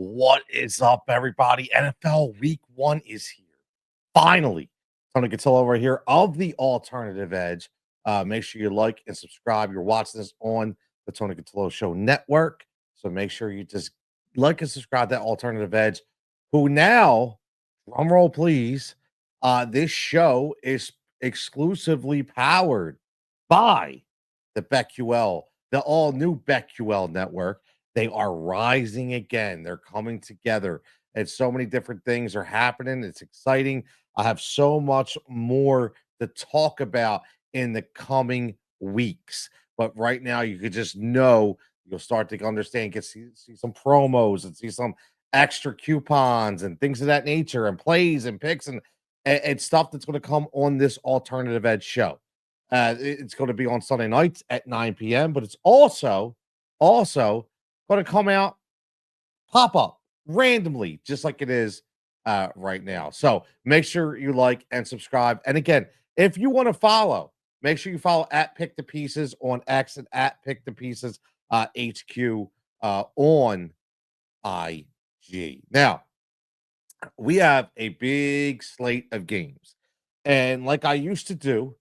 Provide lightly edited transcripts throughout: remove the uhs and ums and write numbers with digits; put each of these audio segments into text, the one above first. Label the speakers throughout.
Speaker 1: What is up, everybody? NFL Week 1 is here. Finally, Tony Cotillo over here of the Alternative Edge. Make sure you like and subscribe. You're watching this on the Tony Cotillo Show Network. So make sure you just like and subscribe to that Alternative Edge, who now, drum roll please, this show is exclusively powered by the BetQL, the all-new BetQL network. They are rising again. They're coming together. And so many different things are happening. It's exciting. I have so much more to talk about in the coming weeks. But right now, you could just know you'll start to understand, get see some promos and see some extra coupons and things of that nature, and plays and picks and stuff that's going to come on this Alternative Edge show. It's going to be on Sunday nights at 9 p.m., but it's also going to come out pop up randomly, just like it is right now. So make sure you like and subscribe. And again, if you want to follow, make sure you follow at Pick the Pieces on X and at Pick the Pieces HQ on IG. Now, we have a big slate of games. And like I used to do,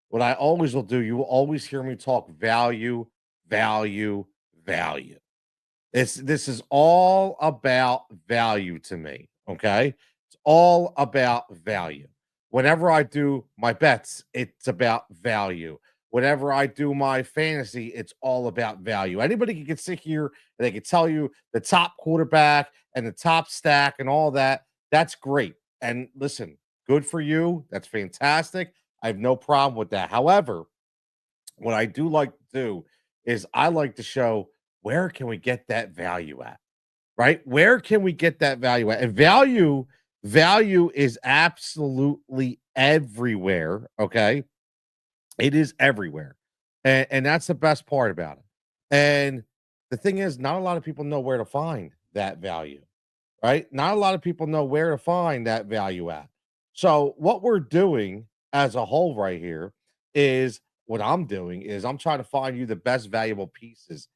Speaker 1: what I always will do, you will always hear me talk value, value, value. This is all about value to me, okay? It's all about value. Whenever I do my bets, it's about value. Whenever I do my fantasy, it's all about value. Anybody can sit here and they can tell you the top quarterback and the top stack and all that. That's great. And listen, good for you. That's fantastic. I have no problem with that. However, what I do like to do is I like to show where can we get that value at, right? Where can we get that value at? And value is absolutely everywhere, okay? It is everywhere. And that's the best part about it. And the thing is, not a lot of people know where to find that value, right? Not a lot of people know where to find that value at. So what we're doing as a whole right here is what I'm doing is I'm trying to find you the best valuable pieces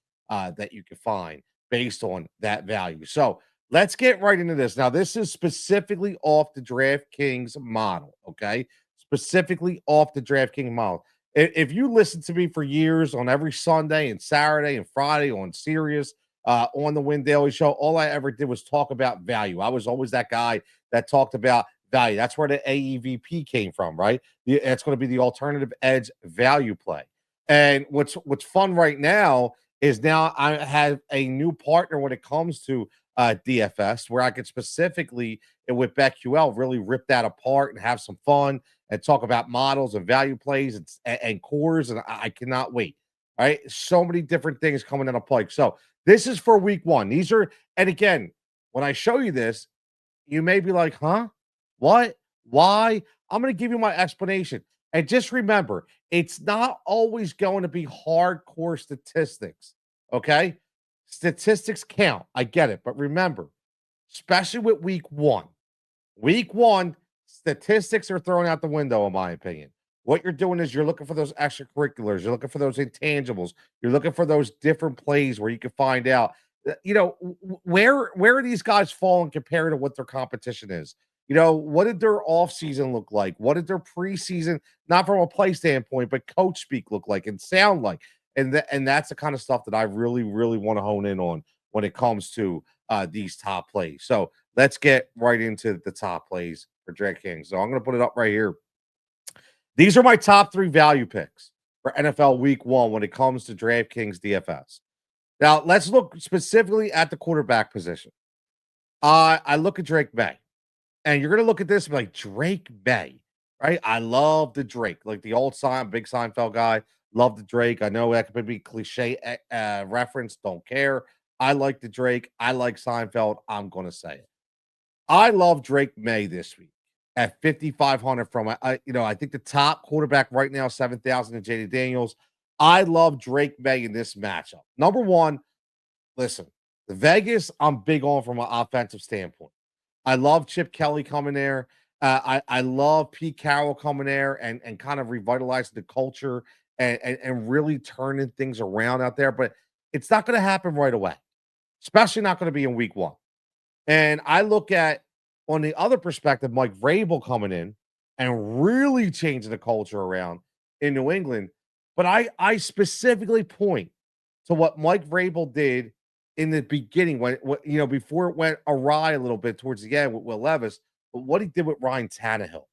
Speaker 1: that you can find based on that value. So let's get right into this. Now, this is specifically off the DraftKings model, okay? Specifically off the DraftKings model. If you listen to me for years on every Sunday and Saturday and Friday on Sirius, on the Win Daily Show, all I ever did was talk about value. I was always that guy that talked about value. That's where the AEVP came from, right? It's going to be the Alternative Edge value play. And what's fun right now is now I have a new partner when it comes to DFS, where I could specifically with BetQL really rip that apart and have some fun and talk about models and value plays and cores, and I cannot wait. All right, so many different things coming into play. So this is for week 1. These are, and again, when I show you this, you may be like, huh? What? Why? I'm going to give you my explanation. And just remember, it's not always going to be hardcore statistics, okay? Statistics count. I get it. But remember, especially with week 1, statistics are thrown out the window, in my opinion. What you're doing is you're looking for those extracurriculars. You're looking for those intangibles. You're looking for those different plays where you can find out, where are these guys falling compared to what their competition is? What did their offseason look like? What did their preseason, not from a play standpoint, but coach speak look like and sound like? And that's the kind of stuff that I really, really want to hone in on when it comes to these top plays. So let's get right into the top plays for DraftKings. So I'm going to put it up right here. These are my top 3 value picks for NFL Week 1 when it comes to DraftKings DFS. Now, let's look specifically at the quarterback position. I look at Drake May. And you're going to look at this and be like, Drake May, right? I love the Drake, like the old big Seinfeld guy. Love the Drake. I know that could be cliche reference. Don't care. I like the Drake. I like Seinfeld. I'm going to say it. I love Drake May this week at 5,500 from, I think the top quarterback right now, 7,000 and JD Daniels. I love Drake May in this matchup. Number one, listen, the Vegas, I'm big on from an offensive standpoint. I love Chip Kelly coming there. I love Pete Carroll coming there and kind of revitalizing the culture and really turning things around out there. But it's not going to happen right away, especially not going to be in week 1. And I look at, on the other perspective, Mike Vrabel coming in and really changing the culture around in New England. But I specifically point to what Mike Vrabel did in the beginning when before it went awry a little bit towards the end with Will Levis, but what he did with Ryan Tannehill.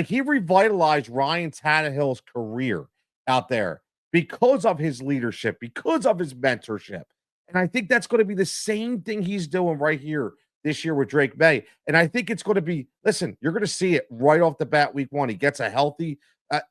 Speaker 1: He revitalized Ryan Tannehill's career out there because of his leadership, because of his mentorship. And I think that's going to be the same thing he's doing right here this year with Drake May. And I think it's going to be, listen, you're going to see it right off the bat week one. He gets a healthy,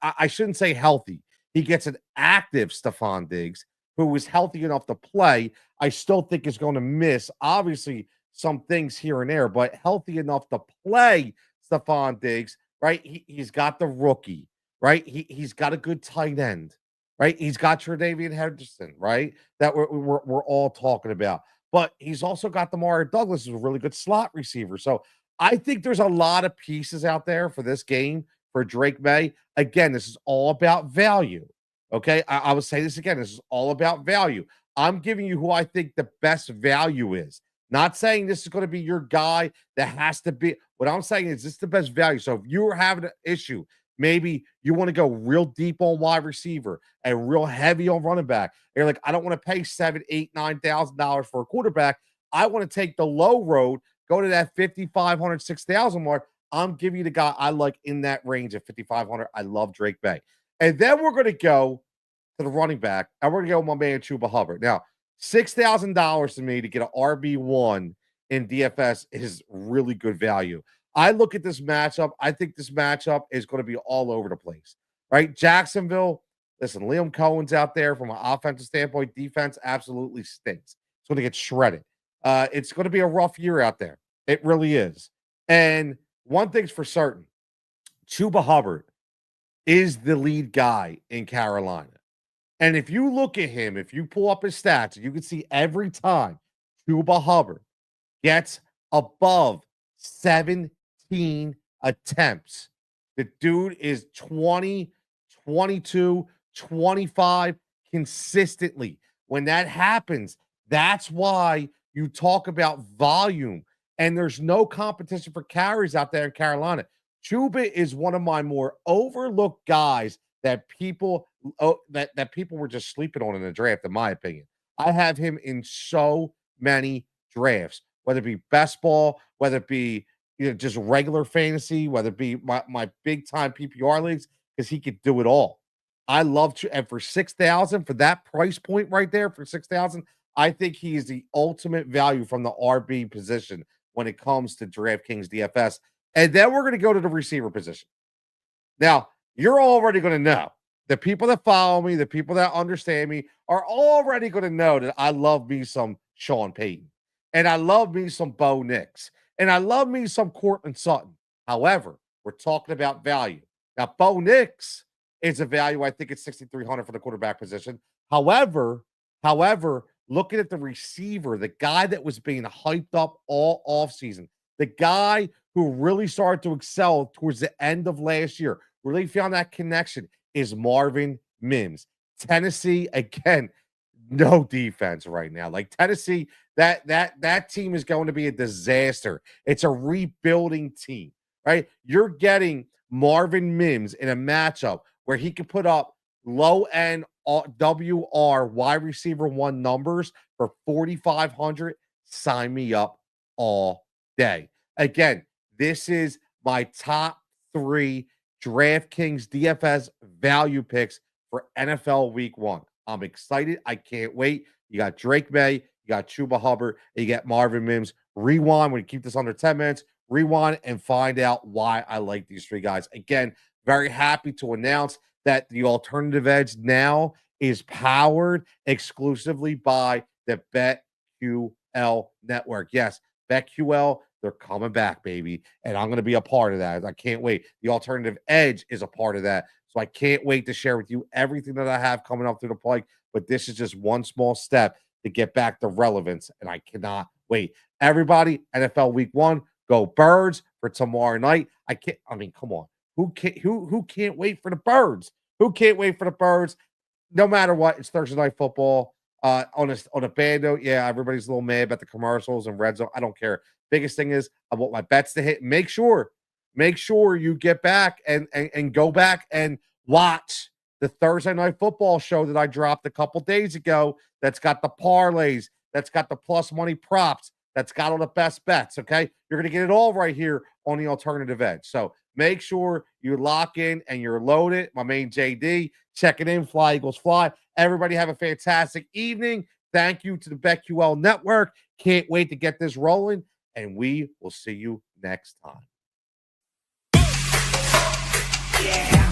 Speaker 1: I shouldn't say healthy. He gets an active Stephon Diggs who is healthy enough to play. I still think is going to miss, obviously, some things here and there, but healthy enough to play Stephon Diggs, right? He's got the rookie, right? He's got a good tight end, right? He's got Tre'Davious Henderson, right? That we're all talking about. But he's also got Demario Douglas, who's a really good slot receiver. So I think there's a lot of pieces out there for this game for Drake May. Again, this is all about value. Okay. I will say this again. This is all about value. I'm giving you who I think the best value is. Not saying this is going to be your guy that has to be. What I'm saying is this is the best value. So if you're having an issue, maybe you want to go real deep on wide receiver and real heavy on running back. You're like, I don't want to pay $7,000, $8,000, $9,000 for a quarterback. I want to take the low road, go to that 5,500, 6,000 mark. I'm giving you the guy I like in that range of 5,500. I love Drake May. And then we're going to go to the running back, and we're going to go with my man Chuba Hubbard. Now, $6,000 to me to get an RB1 in DFS is really good value. I look at this matchup. I think this matchup is going to be all over the place, right? Jacksonville, listen, Liam Cohen's out there from an offensive standpoint. Defense absolutely stinks. It's going to get shredded. It's going to be a rough year out there. It really is. And one thing's for certain, Chuba Hubbard is the lead guy in Carolina. And if you look at him, if you pull up his stats, you can see every time Chuba Hubbard gets above 17 attempts, the dude is 20, 22, 25 consistently. When that happens, that's why you talk about volume. And there's no competition for carries out there in Carolina. Chuba is one of my more overlooked guys that people that people were just sleeping on in the draft, in my opinion. I have him in so many drafts, whether it be best ball, whether it be just regular fantasy, whether it be my big time PPR leagues, because he could do it all. I love to, and for 6,000 for that price point right there, for 6,000, I think he is the ultimate value from the RB position when it comes to DraftKings DFS. And then we're going to go to the receiver position. Now, you're already going to know. The people that follow me, the people that understand me are already going to know that I love me some Sean Payton. And I love me some Bo Nix. And I love me some Courtland Sutton. However, we're talking about value. Now, Bo Nix is a value, I think it's 6,300 for the quarterback position. However, looking at the receiver, the guy that was being hyped up all offseason, the guy who really started to excel towards the end of last year, really found that connection, is Marvin Mims. Tennessee, again, no defense right now. Like Tennessee, that team is going to be a disaster. It's a rebuilding team, right? You're getting Marvin Mims in a matchup where he could put up low-end WR wide receiver one numbers for 4,500. Sign me up all day. Again, this is my top 3 DraftKings DFS value picks for NFL Week 1. I'm excited. I can't wait. You got Drake May, you got Chuba Hubbard, and you got Marvin Mims. Rewind. When you keep this under 10 minutes, rewind and find out why I like these 3 guys. Again, very happy to announce that the Alternative Edge now is powered exclusively by the BetQL network. Yes, BetQL, they're coming back, baby. And I'm going to be a part of that. I can't wait. The Alternative Edge is a part of that. So I can't wait to share with you everything that I have coming up through the pike. But this is just one small step to get back to relevance. And I cannot wait. Everybody, NFL Week 1, go Birds for tomorrow night. Come on. Who can't wait for the Birds? Who can't wait for the Birds? No matter what, it's Thursday Night Football. On a bad note, yeah, everybody's a little mad about the commercials and red zone. I don't care. Biggest thing is I want my bets to hit. Make sure you get back and go back and watch the Thursday night football show that I dropped a couple days ago. That's got the parlays, that's got the plus money props, that's got all the best bets. Okay, you're gonna get it all right here on the Alternative Edge. So make sure you lock in and you're loaded. My main JD, check it in. Fly Eagles Fly. Everybody have a fantastic evening. Thank you to the BetQL Network. Can't wait to get this rolling, and we will see you next time.
Speaker 2: Yeah.